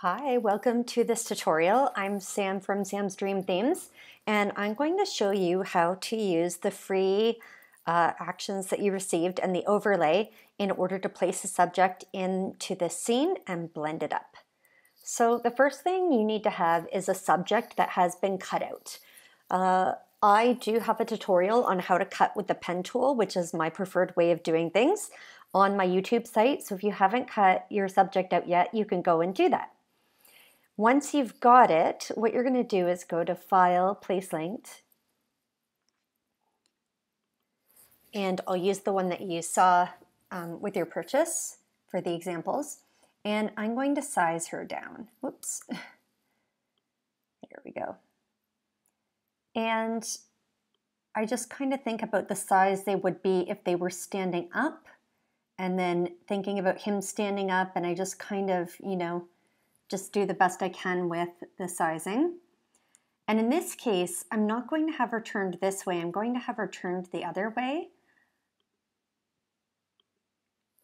Hi, welcome to this tutorial. I'm Sam from Sam's Dream Themes, and I'm going to show you how to use the free actions that you received and the overlay in order to place a subject into this scene and blend it up. So the first thing you need to have is a subject that has been cut out. I do have a tutorial on how to cut with the pen tool, which is my preferred way of doing things, on my YouTube site. So if you haven't cut your subject out yet, you can go and do that. Once you've got it, what you're going to do is go to File, Place Linked, and I'll use the one that you saw with your purchase for the examples, and I'm going to size her down. Whoops. There we go. And I just kind of think about the size they would be if they were standing up, and then thinking about him standing up, and I just kind of, just do the best I can with the sizing. And in this case, I'm not going to have her turned this way. I'm going to have her turned the other way.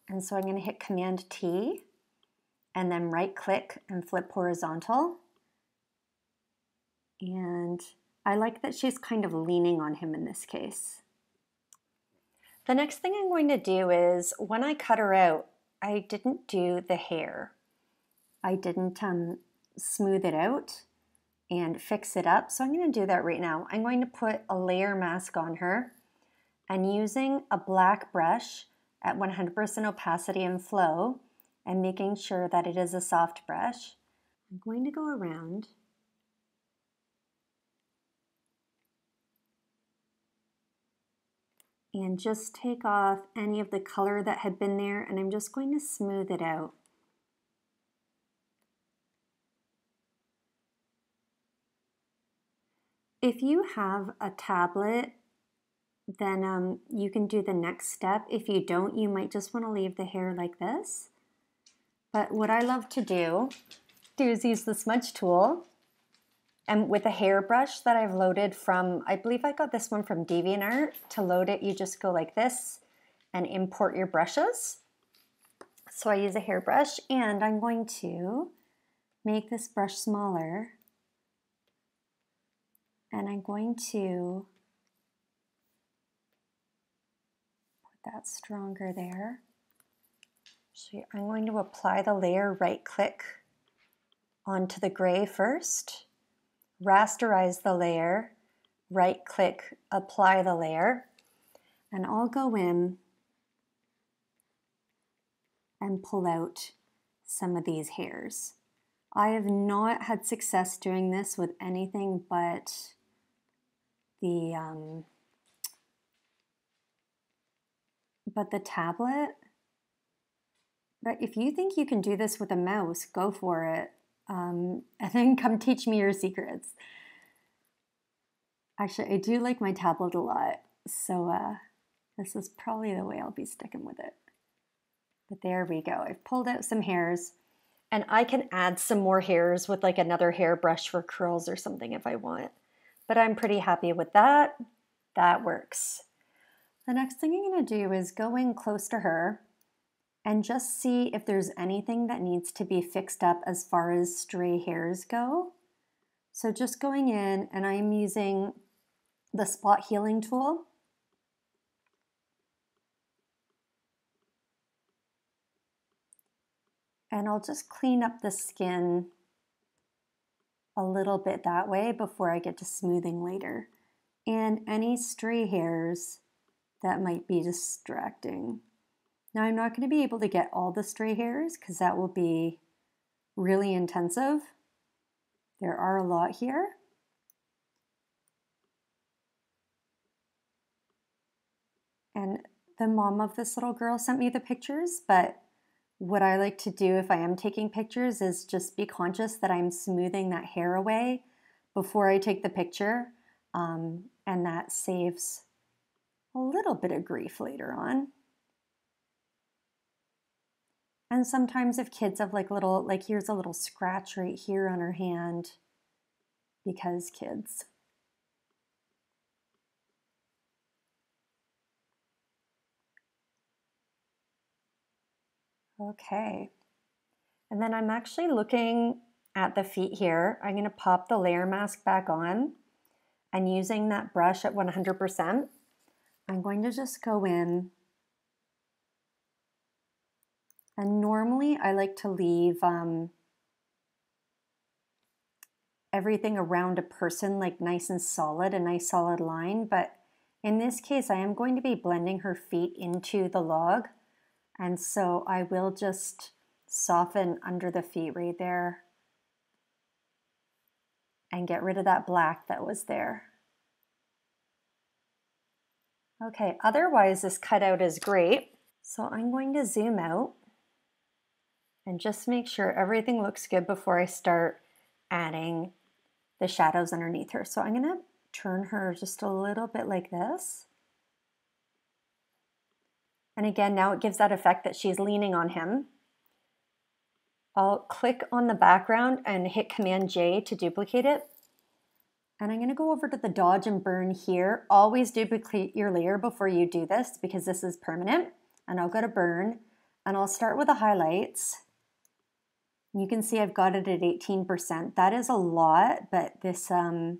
And so I'm going to hit Command T and then right click and flip horizontal. And I like that she's kind of leaning on him in this case. The next thing I'm going to do is when I cut her out, I didn't do the hair. I didn't smooth it out and fix it up. So I'm going to do that right now. I'm going to put a layer mask on her, and using a black brush at 100% opacity and flow and making sure that it is a soft brush, I'm going to go around and just take off any of the color that had been there, and I'm just going to smooth it out. If you have a tablet, then you can do the next step. If you don't, you might just want to leave the hair like this. But what I love to do is use the Smudge Tool, and with a hairbrush that I've loaded from, I believe I got this one from DeviantArt. To load it, you just go like this and import your brushes. So I use a hairbrush, and I'm going to make this brush smaller, and I'm going to put that stronger there. So I'm going to apply the layer, right click onto the gray first, rasterize the layer, right click, apply the layer, and I'll go in and pull out some of these hairs. I have not had success doing this with anything but the tablet. But if you think you can do this with a mouse, go for it. And then come teach me your secrets. Actually, I do like my tablet a lot, so this is probably the way I'll be sticking with it. But there we go. I've pulled out some hairs, and I can add some more hairs with like another hairbrush for curls or something if I want. But I'm pretty happy with that. That works. The next thing I'm going to do is go in close to her and just see if there's anything that needs to be fixed up as far as stray hairs go. So just going in, and I'm using the spot healing tool. And I'll just clean up the skin a little bit that way before I get to smoothing later. And any stray hairs that might be distracting. Now I'm not going to be able to get all the stray hairs because that will be really intensive. There are a lot here. And the mom of this little girl sent me the pictures, but what I like to do if I am taking pictures is just be conscious that I'm smoothing that hair away before I take the picture, and that saves a little bit of grief later on. And sometimes if kids have like little, like here's a little scratch right here on her hand because kids. Okay. And then I'm actually looking at the feet here. I'm going to pop the layer mask back on, and using that brush at 100%, I'm going to just go in. And normally I like to leave everything around a person like nice and solid, a nice solid line, but in this case I am going to be blending her feet into the log, and so I will just soften under the feet right there and get rid of that black that was there. Okay, otherwise this cutout is great. So I'm going to zoom out and just make sure everything looks good before I start adding the shadows underneath her. So I'm going to turn her just a little bit like this. And again, now it gives that effect that she's leaning on him. I'll click on the background and hit Command J to duplicate it. And I'm going to go over to the dodge and burn here. Always duplicate your layer before you do this because this is permanent. And I'll go to burn and I'll start with the highlights. You can see I've got it at 18%. That is a lot, but this I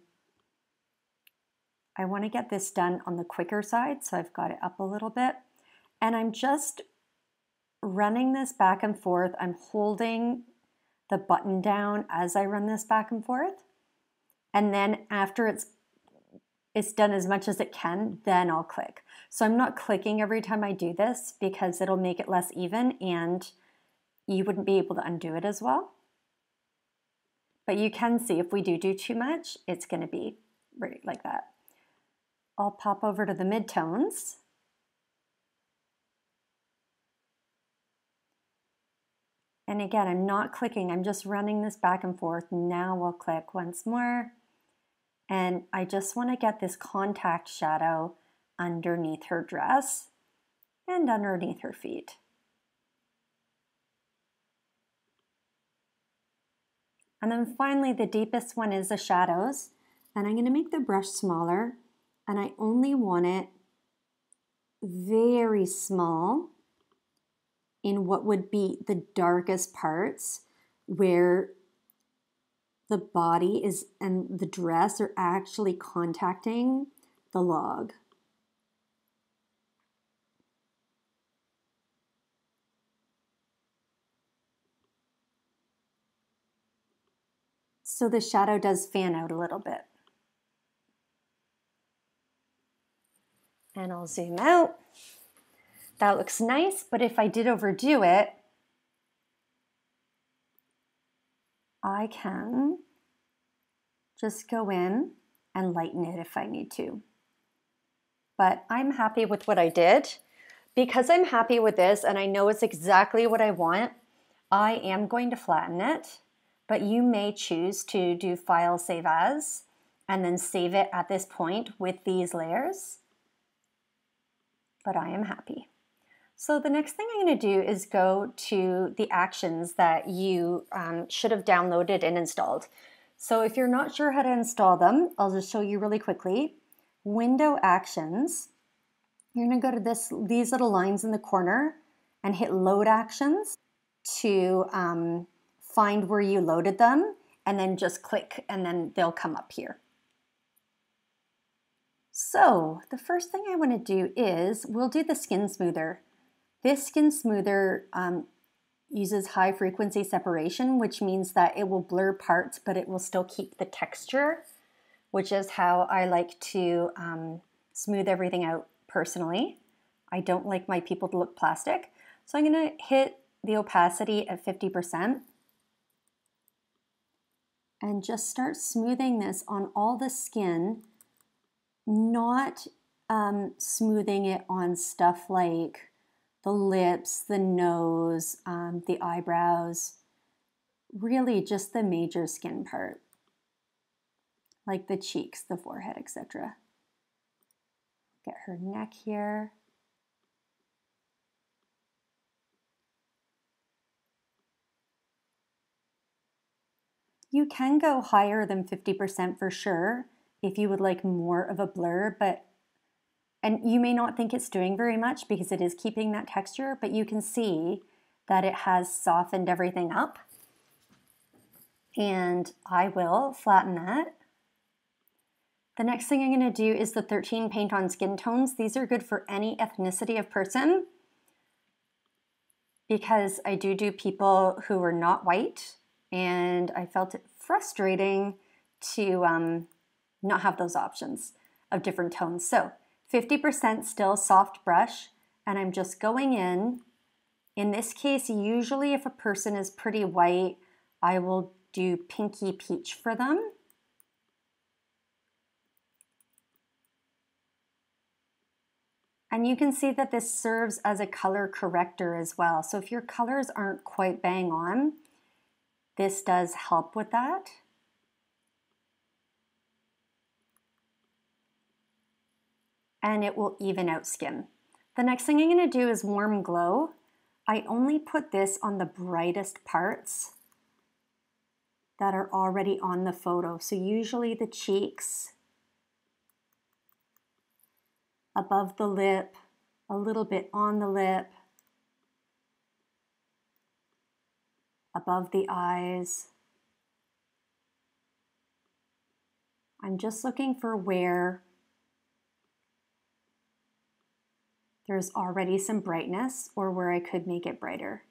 want to get this done on the quicker side, so I've got it up a little bit. And I'm just running this back and forth. I'm holding the button down as I run this back and forth. And then after it's done as much as it can, then I'll click. So I'm not clicking every time I do this because it'll make it less even and you wouldn't be able to undo it as well. But you can see if we do too much, it's going to be right like that. I'll pop over to the midtones. And again, I'm not clicking, I'm just running this back and forth. Now I'll click once more. And I just want to get this contact shadow underneath her dress and underneath her feet. And then finally, the deepest one is the shadows. And I'm going to make the brush smaller. And I only want it very small in what would be the darkest parts where the body is and the dress are actually contacting the log. So the shadow does fan out a little bit. And I'll zoom out. That looks nice, but if I did overdo it, I can just go in and lighten it if I need to. But I'm happy with what I did. Because I'm happy with this and I know it's exactly what I want, I am going to flatten it, but you may choose to do File, Save As, and then save it at this point with these layers. But I am happy. So the next thing I'm going to do is go to the actions that you should have downloaded and installed. So if you're not sure how to install them, I'll just show you really quickly. Window Actions. You're going to go to these little lines in the corner and hit Load Actions to find where you loaded them, and then just click and then they'll come up here. So the first thing I want to do is we'll do the skin smoother. This skin smoother uses high frequency separation, which means that it will blur parts, but it will still keep the texture, which is how I like to smooth everything out personally. I don't like my people to look plastic. So I'm going to hit the opacity at 50% and just start smoothing this on all the skin, not smoothing it on stuff like the lips, the nose, the eyebrows, really just the major skin part, like the cheeks, the forehead, etc. Get her neck here. You can go higher than 50% for sure if you would like more of a blur, and you may not think it's doing very much because it is keeping that texture, but you can see that it has softened everything up. And I will flatten that. The next thing I'm going to do is the 13 paint on skin tones. These are good for any ethnicity of person because I do people who are not white, and I felt it frustrating to not have those options of different tones. So 50% still soft brush, and I'm just going in. In this case, usually if a person is pretty white, I will do pinky peach for them. And you can see that this serves as a color corrector as well. So if your colors aren't quite bang on, this does help with that. And it will even out skin. The next thing I'm going to do is warm glow. I only put this on the brightest parts that are already on the photo. So usually the cheeks, above the lip, a little bit on the lip, above the eyes. I'm just looking for where there's already some brightness or where I could make it brighter.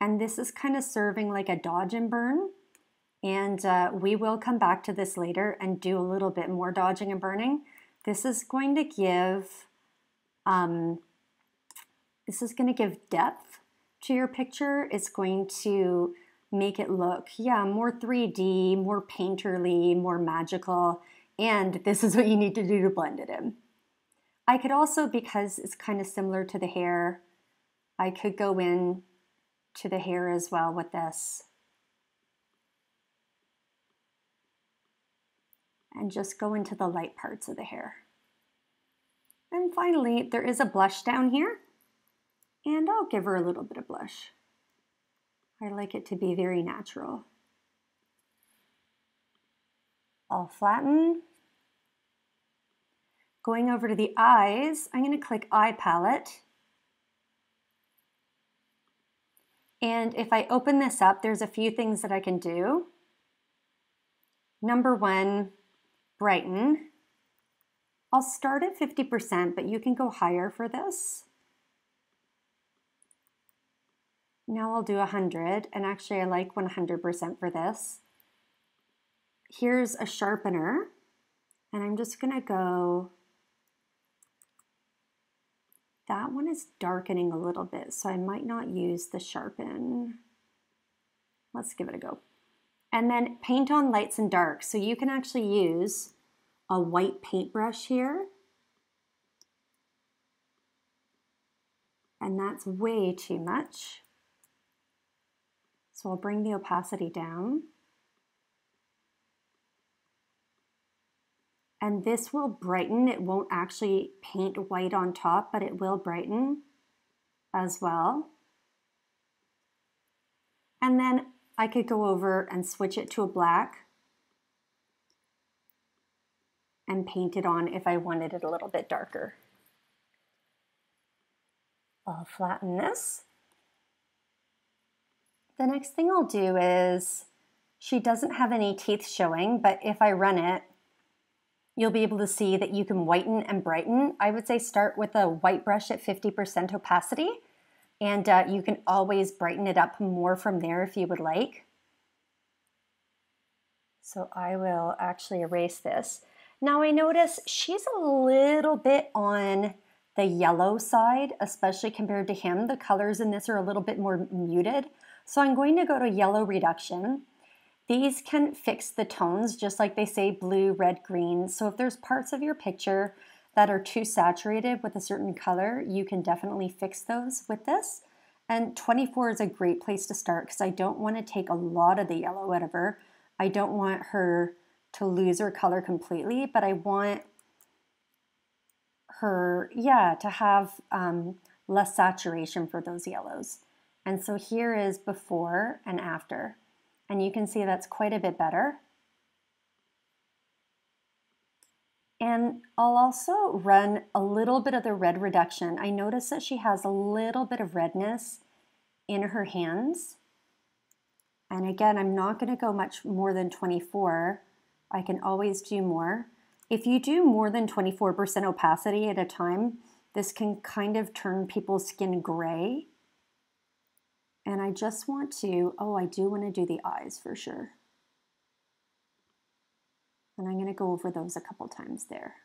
And this is kind of serving like a dodge and burn. And we will come back to this later and do a little bit more dodging and burning. This is going to give depth to your picture. It's going to make it look, yeah, more 3D, more painterly, more magical. And this is what you need to do to blend it in. I could also, because it's kind of similar to the hair, I could go in to the hair as well with this. And just go into the light parts of the hair. And finally, there is a blush down here, and I'll give her a little bit of blush. I like it to be very natural. I'll flatten. Going over to the eyes, I'm going to click Eye Palette. And if I open this up, there's a few things that I can do. Number one, brighten. I'll start at 50%, but you can go higher for this. Now I'll do 100, and actually I like 100% for this. Here's a sharpener, and I'm just gonna go, that one is darkening a little bit, so I might not use the sharpen. Let's give it a go. And then paint on lights and darks. So you can actually use a white paintbrush here. And that's way too much. So I'll bring the opacity down. And this will brighten. It won't actually paint white on top, but it will brighten as well. And then I could go over and switch it to a black and paint it on if I wanted it a little bit darker. I'll flatten this. The next thing I'll do is, she doesn't have any teeth showing, but if I run it, you'll be able to see that you can whiten and brighten. I would say start with a white brush at 50% opacity, and you can always brighten it up more from there if you would like. So I will actually erase this. Now I notice she's a little bit on the yellow side, especially compared to him. The colors in this are a little bit more muted. So I'm going to go to yellow reduction. These can fix the tones, just like they say blue, red, green. So if there's parts of your picture that are too saturated with a certain color, you can definitely fix those with this. And 24 is a great place to start because I don't want to take a lot of the yellow out of her. I don't want her to lose her color completely, but I want her, yeah, to have less saturation for those yellows. And so here is before and after. And you can see that's quite a bit better. And I'll also run a little bit of the red reduction. I notice that she has a little bit of redness in her hands. And again, I'm not going to go much more than 24. I can always do more. If you do more than 24% opacity at a time, this can kind of turn people's skin gray. And I just want to, oh, I do want to do the eyes for sure. And I'm going to go over those a couple times there.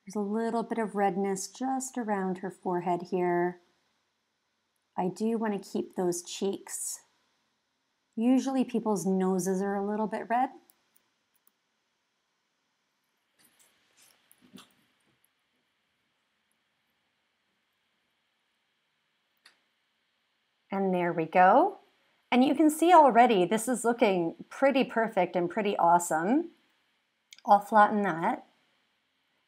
There's a little bit of redness just around her forehead here. I do want to keep those cheeks. Usually people's noses are a little bit red. And there we go. And you can see already this is looking pretty perfect and pretty awesome. I'll flatten that.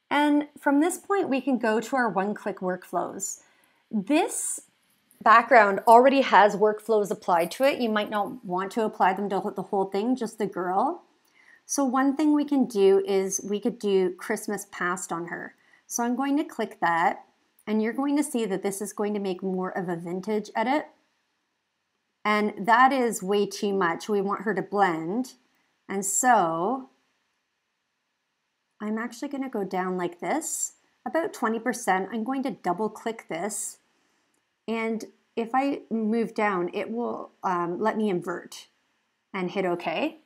And from this point, we can go to our one-click workflows. This background already has workflows applied to it. You might not want to apply them to the whole thing, just the girl. So one thing we can do is we could do Christmas Past on her. So I'm going to click that, and you're going to see that this is going to make more of a vintage edit. And that is way too much. We want her to blend. And so I'm actually going to go down like this, about 20%. I'm going to double click this. And if I move down, it will let me invert and hit OK.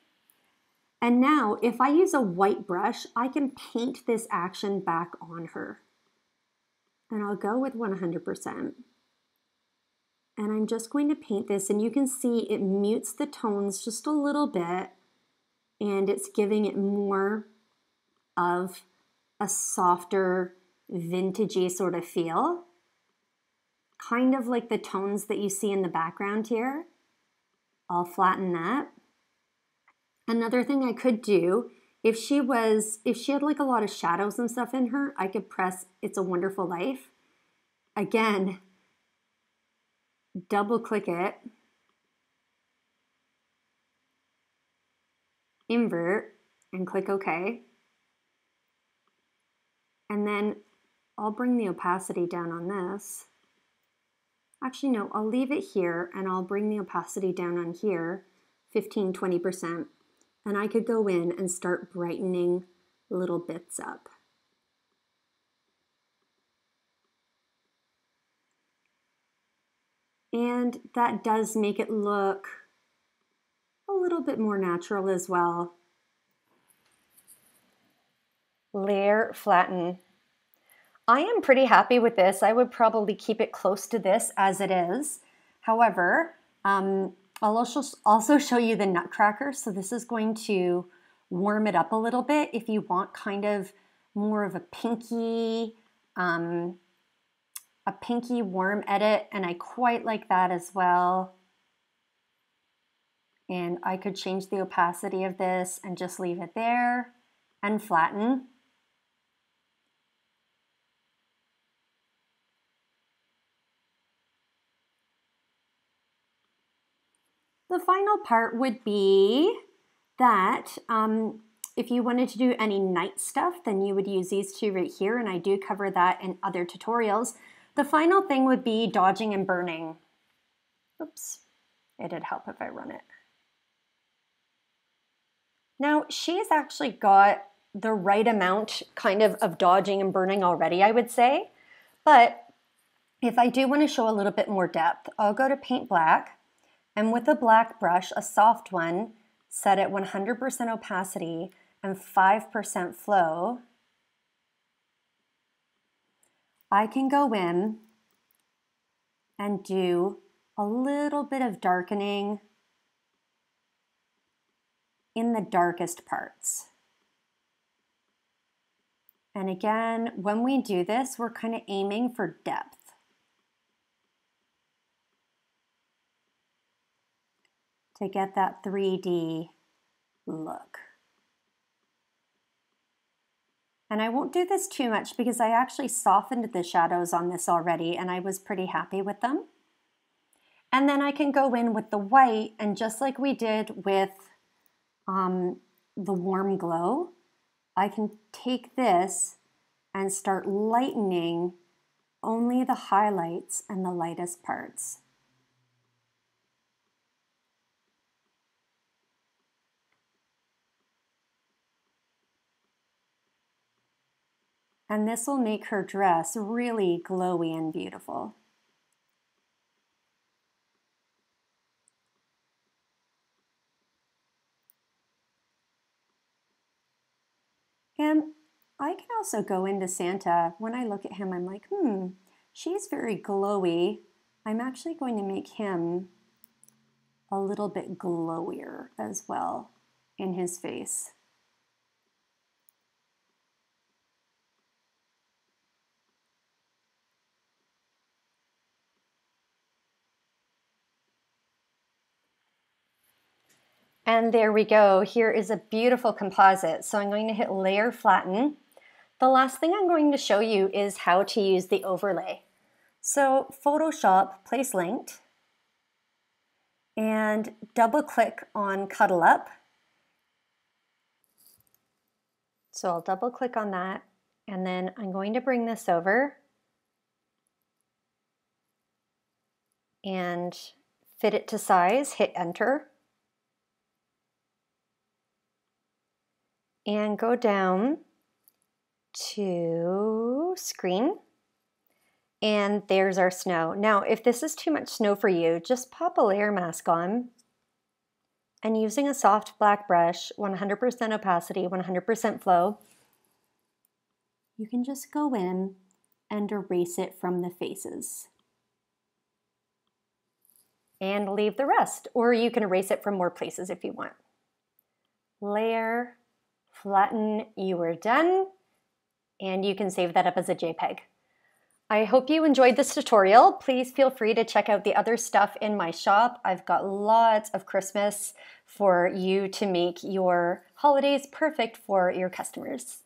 And now if I use a white brush, I can paint this action back on her. And I'll go with 100%. And I'm just going to paint this, and you can see it mutes the tones just a little bit, and it's giving it more of a softer, vintagey sort of feel. Kind of like the tones that you see in the background here. I'll flatten that. Another thing I could do, if she had like a lot of shadows and stuff in her, I could press It's a Wonderful Life. Again, double click it, invert, and click OK. And then I'll bring the opacity down on this. Actually, no, I'll leave it here and I'll bring the opacity down on here, 15–20%. And I could go in and start brightening little bits up. And that does make it look a little bit more natural as well. Layer, flatten. I am pretty happy with this. I would probably keep it close to this as it is. However, I'll also show you the Nutcracker. So this is going to warm it up a little bit if you want kind of more of a pinky warm edit, and I quite like that as well. And I could change the opacity of this and just leave it there and flatten. The final part would be that if you wanted to do any night stuff, then you would use these two right here, and I do cover that in other tutorials. The final thing would be dodging and burning. Oops, it'd help if I run it. Now, she's actually got the right amount kind of dodging and burning already, I would say. But if I do want to show a little bit more depth, I'll go to Paint Black, and with a black brush, a soft one, set at 100% opacity and 5% flow, I can go in and do a little bit of darkening in the darkest parts. And again, when we do this, we're kind of aiming for depth. To get that 3D look. And I won't do this too much because I actually softened the shadows on this already and I was pretty happy with them. And then I can go in with the white, and just like we did with the warm glow, I can take this and start lightening only the highlights and the lightest parts. And this will make her dress really glowy and beautiful. And I can also go into Santa. When I look at him, I'm like, she's very glowy. I'm actually going to make him a little bit glowier as well in his face. And there we go. Here is a beautiful composite. So I'm going to hit Layer Flatten. The last thing I'm going to show you is how to use the overlay. So Photoshop, place linked, and double click on Cuddle Up. So I'll double click on that, and then I'm going to bring this over and fit it to size, hit Enter. And go down to Screen. And there's our snow. Now, if this is too much snow for you, just pop a layer mask on. And using a soft black brush, 100% opacity, 100% flow, you can just go in and erase it from the faces. And leave the rest, or you can erase it from more places if you want. Layer, flatten, you are done, and you can save that up as a JPEG. I hope you enjoyed this tutorial. Please feel free to check out the other stuff in my shop. I've got lots of Christmas for you to make your holidays perfect for your customers.